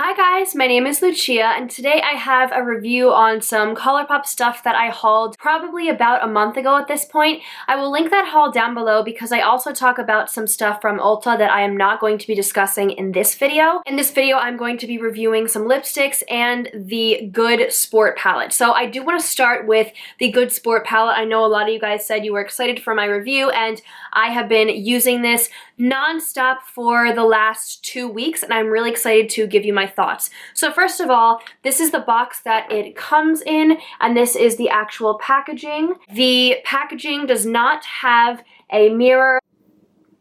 Hi guys, my name is Lucia and today I have a review on some Colourpop stuff that I hauled probably about a month ago at this point. I will link that haul down below because I also talk about some stuff from Ulta that I am not going to be discussing in this video. In this video I'm going to be reviewing some lipsticks and the Good Sport palette. So I do want to start with the Good Sport palette. I know a lot of you guys said you were excited for my review and I have been using this non-stop for the last 2 weeks and I'm really excited to give you my thoughts. So first of all, this is the box that it comes in and this is the actual packaging. The packaging does not have a mirror.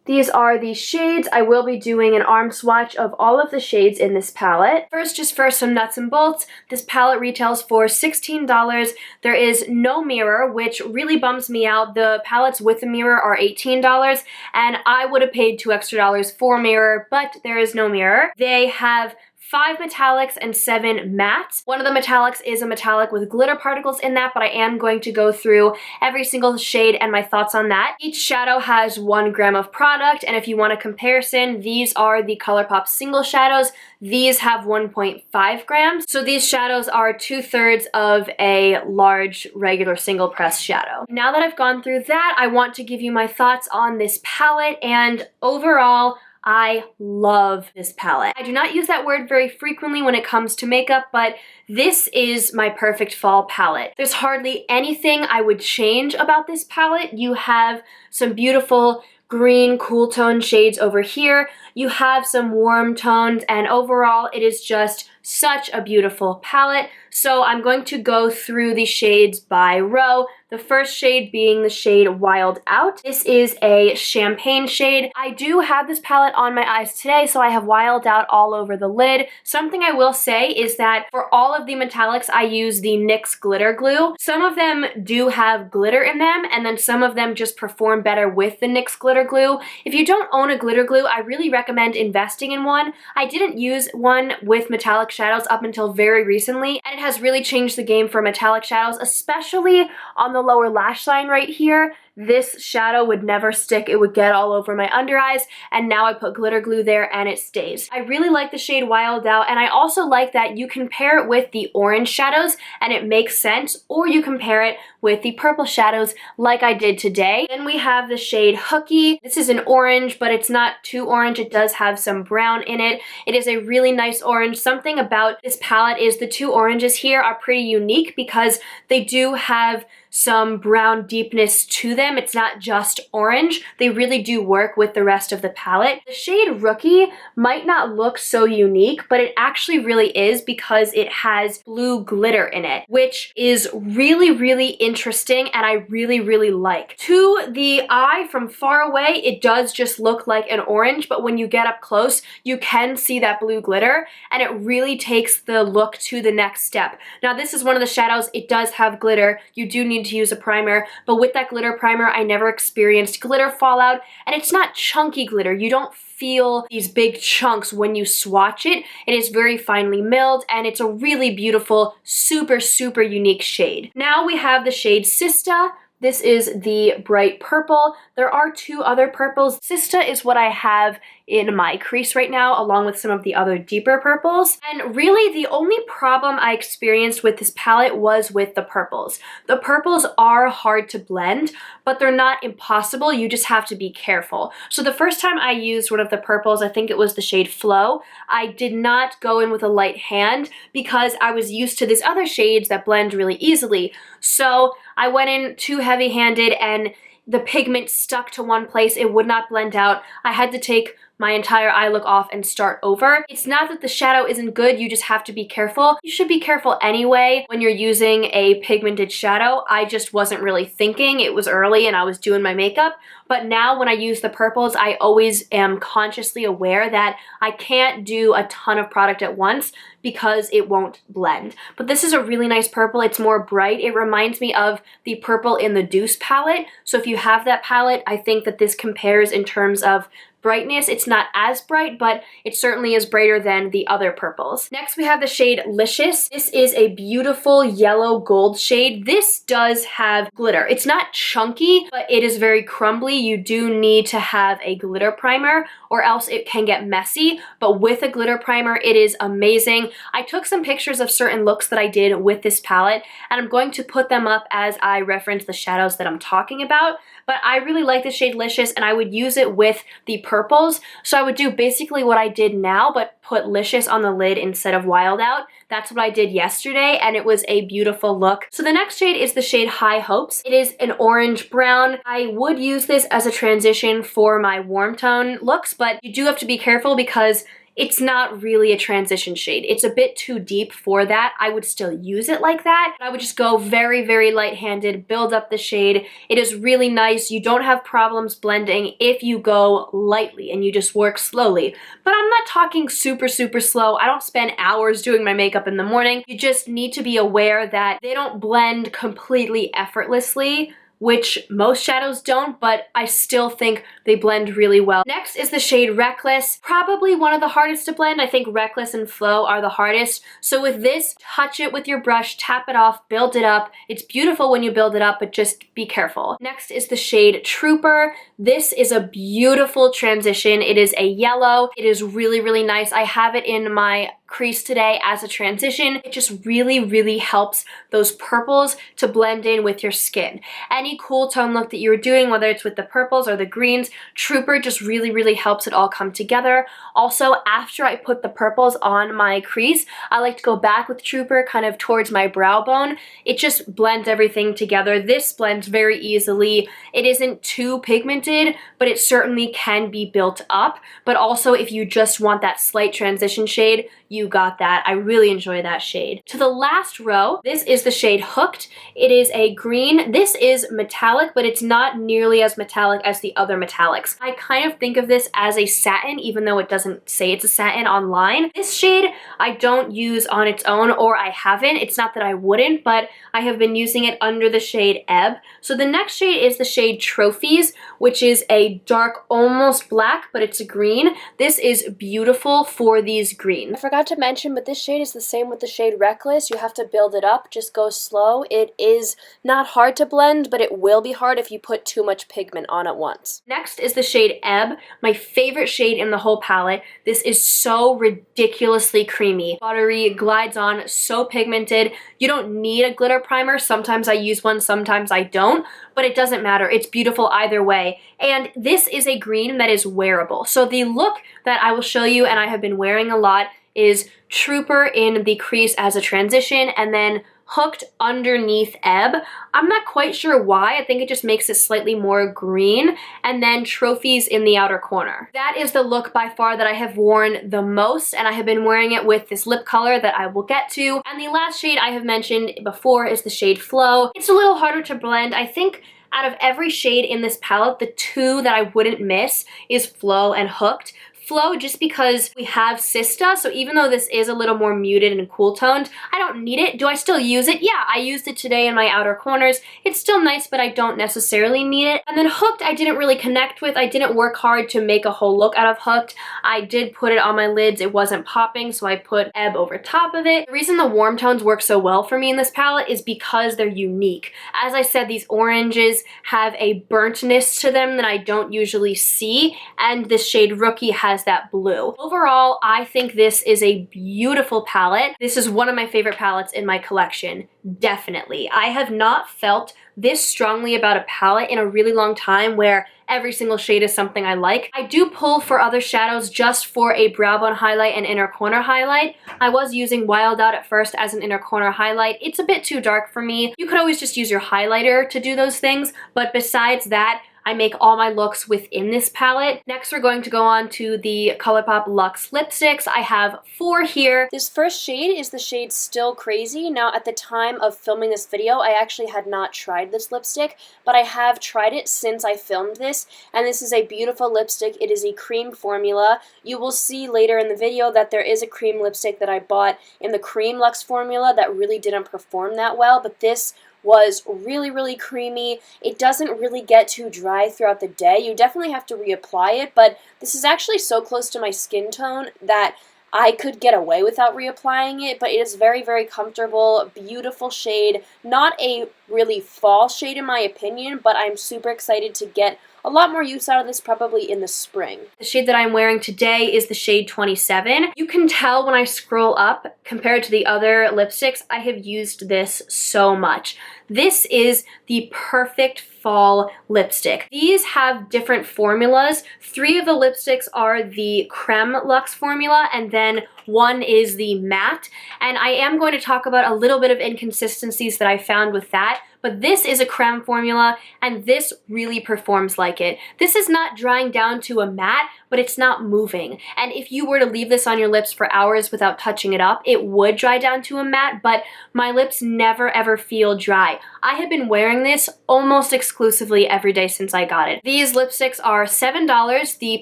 These are the shades. I will be doing an arm swatch of all of the shades in this palette. First, just for some nuts and bolts, this palette retails for $16. There is no mirror, which really bums me out. The palettes with the mirror are $18, and I would have paid $2 extra for a mirror, but there is no mirror. They have 5 metallics and 7 mattes. One of the metallics is a metallic with glitter particles in that, but I am going to go through every single shade and my thoughts on that. Each shadow has 1 gram of product, and if you want a comparison, these are the Colourpop single shadows. These have 1.5 grams. So these shadows are 2/3 of a large regular single press shadow. Now that I've gone through that, I want to give you my thoughts on this palette, and overall, I love this palette. I do not use that word very frequently when it comes to makeup, but this is my perfect fall palette. There's hardly anything I would change about this palette. You have some beautiful green cool tone shades over here. You have some warm tones, and overall it is just such a beautiful palette. So I'm going to go through the shades by row. The first shade being the shade Wild Out. This is a champagne shade. I do have this palette on my eyes today, so I have Wild Out all over the lid. Something I will say is that for all of the metallics, I use the NYX glitter glue. Some of them do have glitter in them, and then some of them just perform better with the NYX glitter glue. If you don't own a glitter glue, I really recommend investing in one. I didn't use one with metallic shadows up until very recently, and it has really changed the game for metallic shadows, especially on the lower lash line right here. This shadow would never stick. It would get all over my under eyes, and now I put glitter glue there and it stays. I really like the shade Wild Out, and I also like that you can pair it with the orange shadows and it makes sense, or you can pair it with the purple shadows like I did today. Then we have the shade Hooky. This is an orange, but it's not too orange. It does have some brown in it. It is a really nice orange. Something about this palette is the 2 oranges here are pretty unique because they do have some brown deepness to them. It's not just orange. They really do work with the rest of the palette. The shade Rookie might not look so unique, but it actually really is because it has blue glitter in it, which is really, really interesting and I really, really like. To the eye from far away, it does just look like an orange, but when you get up close, you can see that blue glitter and it really takes the look to the next step. Now, this is one of the shadows. It does have glitter. You do need to use a primer, but with that glitter primer, I never experienced glitter fallout, and it's not chunky glitter. You don't feel these big chunks when you swatch it. It is very finely milled, and it's a really beautiful, super, super unique shade. Now we have the shade Sista. This is the bright purple. There are 2 other purples. Sista is what I have in my crease right now, along with some of the other deeper purples. And really the only problem I experienced with this palette was with the purples. The purples are hard to blend, but they're not impossible. You just have to be careful. So the first time I used one of the purples, I think it was the shade Flow, I did not go in with a light hand because I was used to these other shades that blend really easily. So I went in too heavy-handed and the pigment stuck to one place. It would not blend out. I had to take my entire eye look off and start over. It's not that the shadow isn't good, you just have to be careful. You should be careful anyway when you're using a pigmented shadow. I just wasn't really thinking. It was early and I was doing my makeup. But now when I use the purples, I always am consciously aware that I can't do a ton of product at once because it won't blend. But this is a really nice purple. It's more bright. It reminds me of the purple in the Deuce palette. So if you have that palette, I think that this compares in terms of brightness. It's not as bright, but it certainly is brighter than the other purples. Next, we have the shade Licious. This is a beautiful yellow gold shade. This does have glitter. It's not chunky, but it is very crumbly. You do need to have a glitter primer or else it can get messy, but with a glitter primer, it is amazing. I took some pictures of certain looks that I did with this palette, and I'm going to put them up as I reference the shadows that I'm talking about, but I really like the shade Licious, and I would use it with the purples, so I would do basically what I did now, but put Licious on the lid instead of Wild Out. That's what I did yesterday, and it was a beautiful look. So the next shade is the shade High Hopes. It is an orange brown. I would use this as a transition for my warm tone looks, but you do have to be careful because it's not really a transition shade. It's a bit too deep for that. I would still use it like that. I would just go very, very light-handed, build up the shade. It is really nice. You don't have problems blending if you go lightly and you just work slowly. But I'm not talking super, super slow. I don't spend hours doing my makeup in the morning. You just need to be aware that they don't blend completely effortlessly, which most shadows don't, but I still think they blend really well. Next is the shade Reckless. Probably one of the hardest to blend. I think Reckless and Flow are the hardest. So with this, touch it with your brush, tap it off, build it up. It's beautiful when you build it up, but just be careful. Next is the shade Trooper. This is a beautiful transition. It is a yellow. It is really, really nice. I have it in my crease today as a transition. It just really, really helps those purples to blend in with your skin. Any cool tone look that you're doing, whether it's with the purples or the greens, Trooper just really, really helps it all come together. Also, after I put the purples on my crease, I like to go back with Trooper kind of towards my brow bone. It just blends everything together. This blends very easily. It isn't too pigmented, but it certainly can be built up. But also, if you just want that slight transition shade, you got that. I really enjoy that shade. To the last row, this is the shade Hooked. It is a green. This is metallic, but it's not nearly as metallic as the other metallics. I kind of think of this as a satin, even though it doesn't say it's a satin online. This shade I don't use on its own, or I haven't. It's not that I wouldn't, but I have been using it under the shade Ebb. So the next shade is the shade Trophies, which is a dark, almost black, but it's a green. This is beautiful for these greens. I forgot to mention, but this shade is the same with the shade Reckless. You have to build it up, just go slow. It is not hard to blend, but it will be hard if you put too much pigment on at once. Next is the shade Ebb, my favorite shade in the whole palette. This is so ridiculously creamy. Buttery, glides on, so pigmented. You don't need a glitter primer. Sometimes I use one, sometimes I don't, but it doesn't matter. It's beautiful either way. And this is a green that is wearable. So the look that I will show you, and I have been wearing a lot, is Trooper in the crease as a transition, and then Hooked underneath Ebb. I'm not quite sure why. I think it just makes it slightly more green, and then Trophies in the outer corner. That is the look by far that I have worn the most, and I have been wearing it with this lip color that I will get to. And the last shade I have mentioned before is the shade Flow. It's a little harder to blend. I think out of every shade in this palette, the two that I wouldn't miss is Flow and Hooked. Flow just because we have Sista, so even though this is a little more muted and cool toned, I don't need it. Do I still use it? Yeah, I used it today in my outer corners. It's still nice, but I don't necessarily need it. And then Hooked, I didn't really connect with. I didn't work hard to make a whole look out of Hooked. I did put it on my lids. It wasn't popping, so I put Ebb over top of it. The reason the warm tones work so well for me in this palette is because they're unique. As I said, these oranges have a burntness to them that I don't usually see, and this shade Rookie has that blue. Overall, I think this is a beautiful palette. This is one of my favorite palettes in my collection, definitely. I have not felt this strongly about a palette in a really long time where every single shade is something I like. I do pull for other shadows just for a brow bone highlight and inner corner highlight. I was using Wild Out at first as an inner corner highlight. It's a bit too dark for me. You could always just use your highlighter to do those things, but besides that, I make all my looks within this palette. Next, we're going to go on to the Colourpop Luxe lipsticks. I have 4 here. This first shade is the shade Still Crazy. Now, at the time of filming this video, I actually had not tried this lipstick, but I have tried it since I filmed this, and this is a beautiful lipstick. It is a cream formula. You will see later in the video that there is a cream lipstick that I bought in the cream Luxe formula that really didn't perform that well, but this was really, really creamy. It doesn't really get too dry throughout the day. You definitely have to reapply it, but this is actually so close to my skin tone that I could get away without reapplying it, but it is very, very comfortable, beautiful shade. Not a really fall shade in my opinion, but I'm super excited to get a lot more use out of this probably in the spring. The shade that I'm wearing today is the shade 27. You can tell when I scroll up, compared to the other lipsticks, I have used this so much. This is the perfect fall lipstick. These have different formulas. 3 of the lipsticks are the Creme Luxe formula, and then 1 is the matte. And I am going to talk about a little bit of inconsistencies that I found with that. But this is a creme formula, and this really performs like it. This is not drying down to a matte, but it's not moving. And if you were to leave this on your lips for hours without touching it up, it would dry down to a matte, but my lips never ever feel dry. I have been wearing this almost exclusively every day since I got it. These lipsticks are $7. The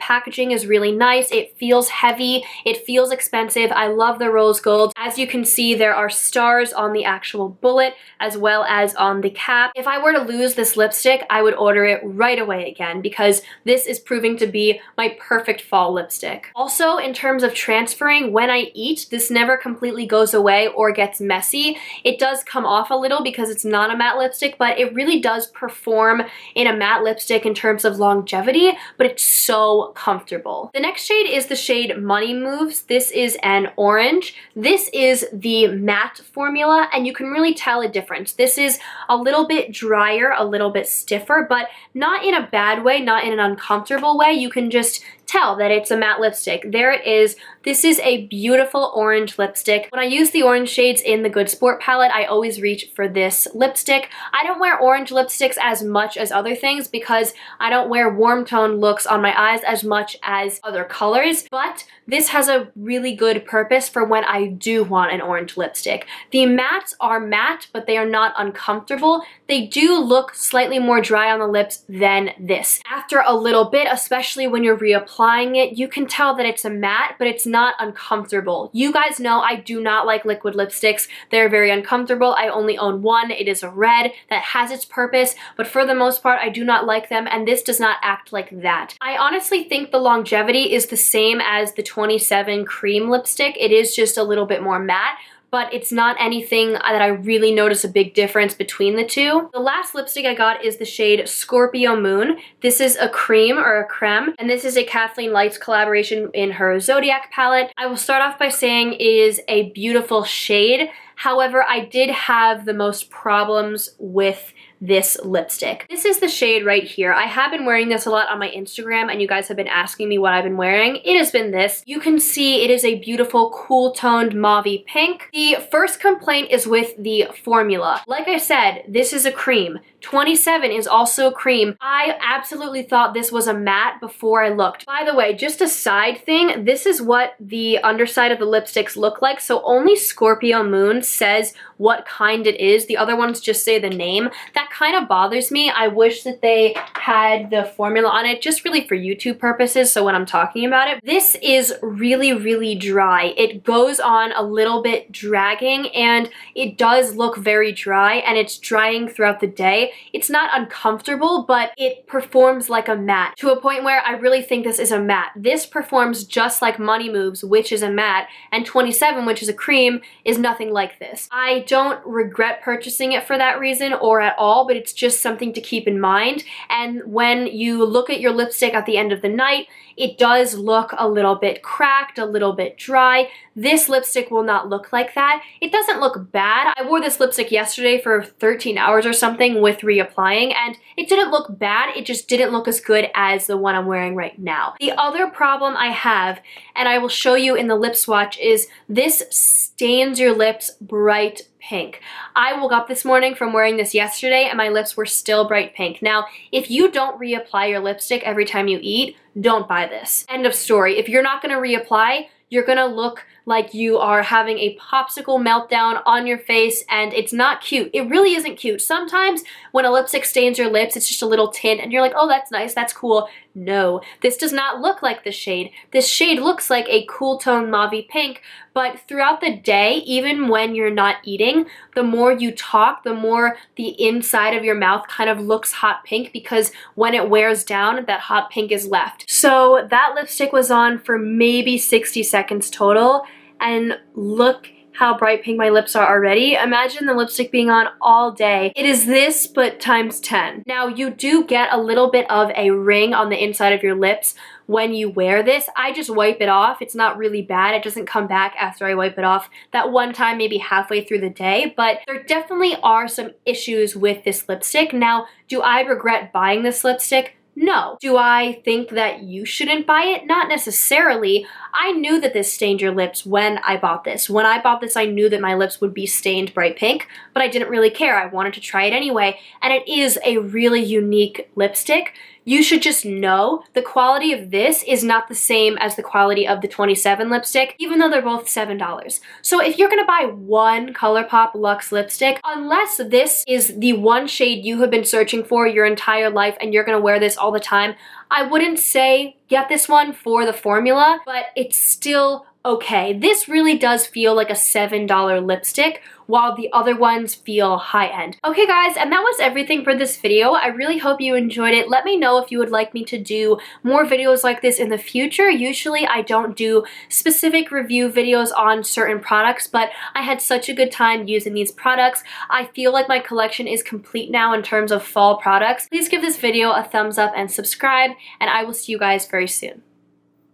packaging is really nice. It feels heavy. It feels expensive. I love the rose gold. As you can see, there are stars on the actual bullet as well as on the cap. If I were to lose this lipstick, I would order it right away again because this is proving to be my perfect fall lipstick. Also, in terms of transferring, when I eat, this never completely goes away or gets messy. It does come off a little because it's not a matte lipstick, but it really does perform in a matte lipstick in terms of longevity, but it's so comfortable. The next shade is the shade Money Moves. This is an orange. This is the matte formula, and you can really tell a difference. This is a little bit drier, a little bit stiffer, but not in a bad way, not in an uncomfortable way. You can just tell that it's a matte lipstick. There it is. This is a beautiful orange lipstick. When I use the orange shades in the Good Sport palette, I always reach for this lipstick. I don't wear orange lipsticks as much as other things because I don't wear warm tone looks on my eyes as much as other colors, but this has a really good purpose for when I do want an orange lipstick. The mattes are matte, but they are not uncomfortable. They do look slightly more dry on the lips than this. After a little bit, especially when you're reapplying it, you can tell that it's a matte, but it's not uncomfortable. You guys know I do not like liquid lipsticks. They're very uncomfortable. I only own one. It is a red that has its purpose, but for the most part, I do not like them, and this does not act like that. I honestly think the longevity is the same as the 27 cream lipstick. It is just a little bit more matte, but it's not anything that I really notice a big difference between the two. The last lipstick I got is the shade Scorpio Moon. This is a cream or a creme, and this is a Kathleen Lights collaboration in her Zodiac palette. I will start off by saying it is a beautiful shade. However, I did have the most problems with this lipstick. This is the shade right here. I have been wearing this a lot on my Instagram, and you guys have been asking me what I've been wearing. It has been this. You can see it is a beautiful cool toned mauve-y pink. The first complaint is with the formula. Like I said, this is a cream. 27 is also a cream. I absolutely thought this was a matte before I looked. By the way, just a side thing, this is what the underside of the lipsticks look like, so only Scorpio Moon says what kind it is. The other ones just say the name. That kind of bothers me. I wish that they had the formula on it just really for YouTube purposes, so when I'm talking about it. This is really, really dry. It goes on a little bit dragging, and it does look very dry, and it's drying throughout the day. It's not uncomfortable, but it performs like a matte to a point where I really think this is a matte. This performs just like Money Moves, which is a matte, and 27, which is a cream, is nothing like this. I don't regret purchasing it for that reason or at all, but it's just something to keep in mind. And when you look at your lipstick at the end of the night, it does look a little bit cracked, a little bit dry. This lipstick will not look like that. It doesn't look bad. I wore this lipstick yesterday for 13 hours or something with reapplying, and it didn't look bad. It just didn't look as good as the one I'm wearing right now. The other problem I have, and I will show you in the lip swatch, is this stains your lips bright pink. I woke up this morning from wearing this yesterday and my lips were still bright pink. Now, if you don't reapply your lipstick every time you eat, don't buy this. End of story. If you're not gonna reapply, you're gonna look like you are having a popsicle meltdown on your face, and it's not cute. It really isn't cute. Sometimes when a lipstick stains your lips, it's just a little tint and you're like, oh, that's nice, that's cool. No, this does not look like this shade. This shade looks like a cool tone mauve pink, but throughout the day, even when you're not eating, the more you talk, the more the inside of your mouth kind of looks hot pink, because when it wears down, that hot pink is left. So that lipstick was on for maybe 60 seconds total, and look how bright pink my lips are already. Imagine the lipstick being on all day. It is this, but times 10. Now, you do get a little bit of a ring on the inside of your lips when you wear this. I just wipe it off. It's not really bad. It doesn't come back after I wipe it off that one time, maybe halfway through the day, but there definitely are some issues with this lipstick. Now, do I regret buying this lipstick? No. Do I think that you shouldn't buy it? Not necessarily. I knew that this stained your lips when I bought this. When I bought this, I knew that my lips would be stained bright pink, but I didn't really care. I wanted to try it anyway, and it is a really unique lipstick. You should just know the quality of this is not the same as the quality of the 27 lipstick, even though they're both $7. So if you're gonna buy one Colourpop Luxe lipstick, unless this is the one shade you have been searching for your entire life and you're gonna wear this all the time, I wouldn't say get this one for the formula, but it's still okay. This really does feel like a $7 lipstick, while the other ones feel high-end. Okay guys, and that was everything for this video. I really hope you enjoyed it. Let me know if you would like me to do more videos like this in the future. Usually I don't do specific review videos on certain products, but I had such a good time using these products. I feel like my collection is complete now in terms of fall products. Please give this video a thumbs up and subscribe, and I will see you guys very soon.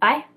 Bye!